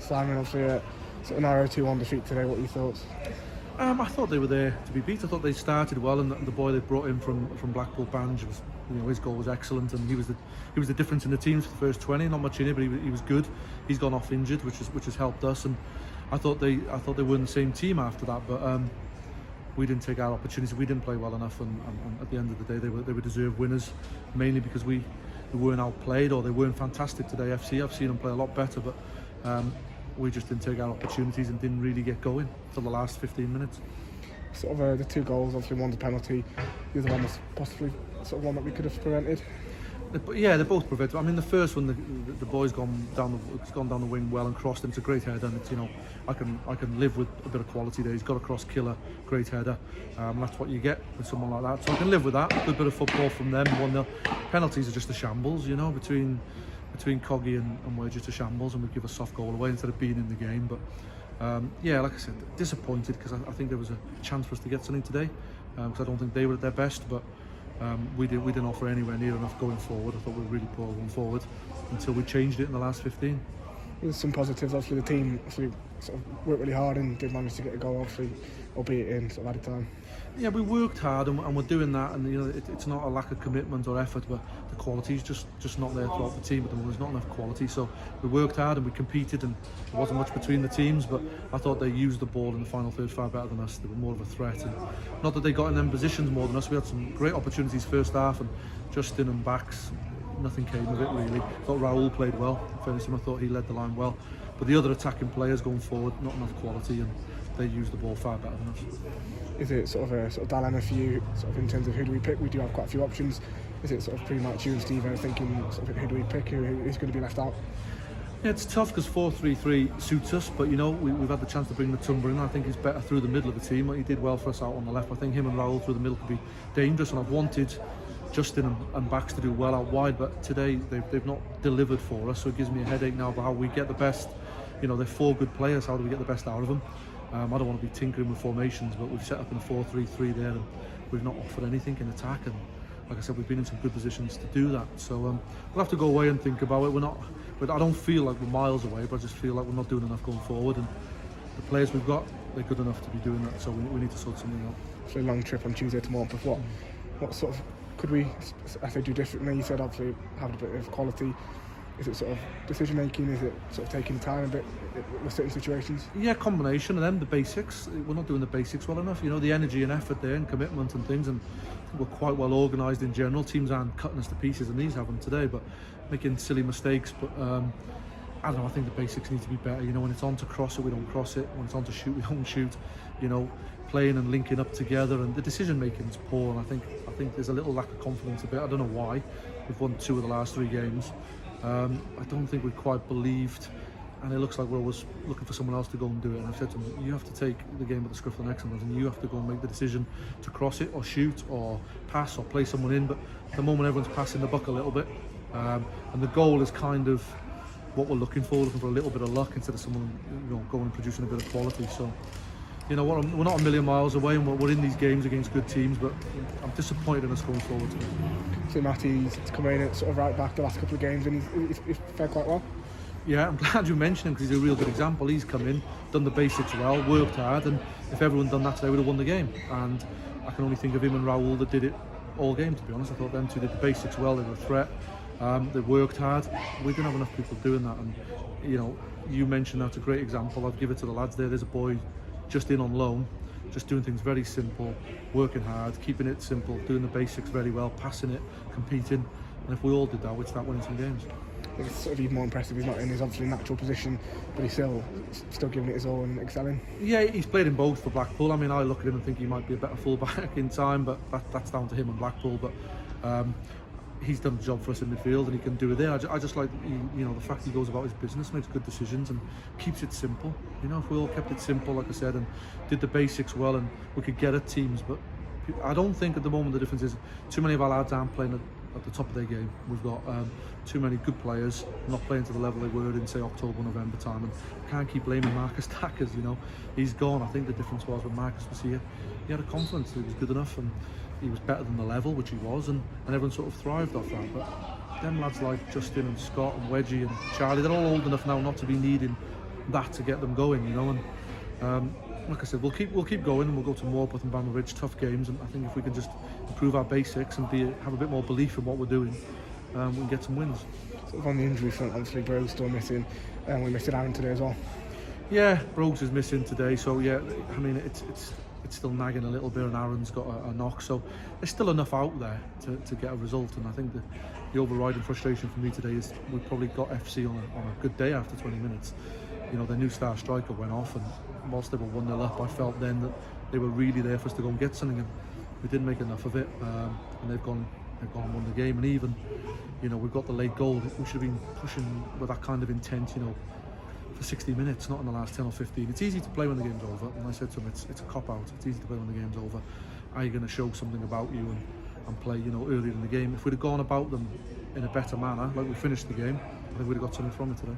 Simon, obviously sort of narrow 2-1 defeat today. What are your thoughts? I thought they were there to be beat. I thought they started well, and the boy they brought in from Blackpool, Bange, was, his goal was excellent, and he was the difference in the teams for the first 20. Not much in it, but he was good. He's gone off injured, which has helped us. And I thought they weren't the same team after that, but we didn't take our opportunities. We didn't play well enough, and at the end of the day, they were deserved winners, mainly because we weren't outplayed, or they weren't fantastic today. I've seen them play a lot better, but we just didn't take our opportunities and didn't really get going for the last 15 minutes. Sort of the 2 goals, obviously one's a penalty, the other one was possibly sort of one that we could have prevented. Yeah, they're both preventable. I mean, the first one, the boy's gone down the wing well and crossed him. It's a great header, and it's, I can live with a bit of quality there. He's got a cross killer, great header. That's what you get with someone like that. So I can live with that. A good bit of football from them. 1-0. Penalties are just a shambles, between Coggy and we're just a shambles, and we give a soft goal away instead of being in the game. But yeah, like I said, disappointed, because I think there was a chance for us to get something today, because I don't think they were at their best, but we didn't offer anywhere near enough going forward. I thought we were really poor going forward until we changed it in the last 15. There's some positives. Obviously the team sort of worked really hard and did manage to get a goal, obviously, albeit in sort of added time. Yeah, we worked hard, and we're doing that, and it's not a lack of commitment or effort, but the quality is just not there throughout the team. But there's not enough quality, so we worked hard and we competed, and there wasn't much between the teams. But I thought they used the ball in the final third far better than us. They were more of a threat, and not that they got in them positions more than us. We had some great opportunities first half, and Justin and backs, nothing came of it really. I thought Raoul played well. In fairness, I thought he led the line well, but the other attacking players going forward, not enough quality, and they used the ball far better than us. Is it sort of a dilemma for you, sort of in terms of who do we pick? We do have quite a few options. Is it sort of pretty much you and Steve are thinking sort of who do we pick, who's going to be left out? Yeah, it's tough because 4-3-3 suits us, but we've had the chance to bring the Tumber in. I think he's better through the middle of the team. He did well for us out on the left. I think him and Raoul through the middle could be dangerous, and I've wanted Justin and Bax to do well out wide, but today they've not delivered for us, so it gives me a headache now about how we get the best. They're 4 good players. How do we get the best out of them? I don't want to be tinkering with formations, but we've set up in a 4-3-3 there, and we've not offered anything in attack. And like I said, we've been in some good positions to do that. So we'll have to go away and think about it. I don't feel like we're miles away, but I just feel like we're not doing enough going forward. And the players we've got, they're good enough to be doing that. So we need to sort something out. So a long trip on Tuesday to Morpeth. What sort of could we, I say, do differently? You said obviously have a bit of quality. Is it sort of decision making? Is it sort of taking time a bit with certain situations? Yeah, combination of them. The basics. We're not doing the basics well enough. The energy and effort there, and commitment and things, and I think we're quite well organised in general. Teams aren't cutting us to pieces, and these haven't today, but making silly mistakes. But I don't know. I think the basics need to be better. When it's on to cross it, we don't cross it. When it's on to shoot, we don't shoot. Playing and linking up together, and the decision making is poor. And I think there's a little lack of confidence a bit. I don't know why. We've won 2 of the last 3 games. I don't think we quite believed, and it looks like we're always looking for someone else to go and do it. And I've said to them, you have to take the game at the scruff of the neck sometimes, and you have to go and make the decision to cross it or shoot or pass or play someone in. But at the moment everyone's passing the buck a little bit, and the goal is kind of what we're looking for a little bit of luck instead of someone going and producing a bit of quality. So we're not a million miles away, and we're in these games against good teams, but I'm disappointed in us going forward today. So Matty's come in at sort of right back the last couple of games, and he's fared quite well. Yeah, I'm glad you mentioned him, because he's a real good example. He's come in, done the basics well, worked hard, and if everyone done that today, we'd have won the game. And I can only think of him and Raoul that did it all game, to be honest. I thought them 2 did the basics well. They were a threat. They worked hard. We didn't have enough people doing that, and you mentioned that's a great example. I'd give it to the lads there. There's a boy just in on loan, just doing things very simple, working hard, keeping it simple, doing the basics very well, passing it, competing. And if we all did that, we'd start winning some games. It's sort of even more impressive. He's not in his obviously natural position, but he's still giving it his all and excelling. Yeah, he's played in both for Blackpool. I mean, I look at him and think he might be a better fullback in time, but that's down to him and Blackpool. But he's done the job for us in midfield, and he can do it there. I just like the fact he goes about his business, makes good decisions, and keeps it simple. If we all kept it simple, like I said, and did the basics well, and we could get at teams. But I don't think at the moment the difference is too many of our lads aren't playing at the top of their game. We've got too many good players not playing to the level they were in, say, October, November time, and can't keep blaming Marcus Tackers. He's gone. I think the difference was when Marcus was here, he had a confidence that he was good enough, and he was better than the level, which he was, and everyone sort of thrived off that. But them lads like Justin and Scott and Wedgie and Charlie, they're all old enough now not to be needing that to get them going, you know. And like I said, we'll keep going, and we'll go to Morpeth and Bramble Ridge, tough games. And I think if we can just improve our basics and have a bit more belief in what we're doing, we can get some wins. Sort of on the injury front, obviously Bro's still missing, and we missed Aaron today as well. Yeah, Brogues is missing today, so yeah, I mean it's still nagging a little bit, and Aaron's got a knock, so there's still enough out there to get a result. And I think the overriding frustration for me today is we probably got FC on a good day after 20 minutes. You know, the new star striker went off, and whilst they were 1-0 up, I felt then that they were really there for us to go and get something, and we didn't make enough of it. And they've gone and won the game, and even, you know, we've got the late goal. We should have been pushing with that kind of intent, you know, for 60 minutes, not in the last 10 or 15. It's easy to play when the game's over, and I said to him, it's a cop-out. It's easy to play when the game's over. Are you going to show something about you and play, you know, earlier in the game? If we'd have gone about them in a better manner, like we finished the game, I think we'd have got something from it today.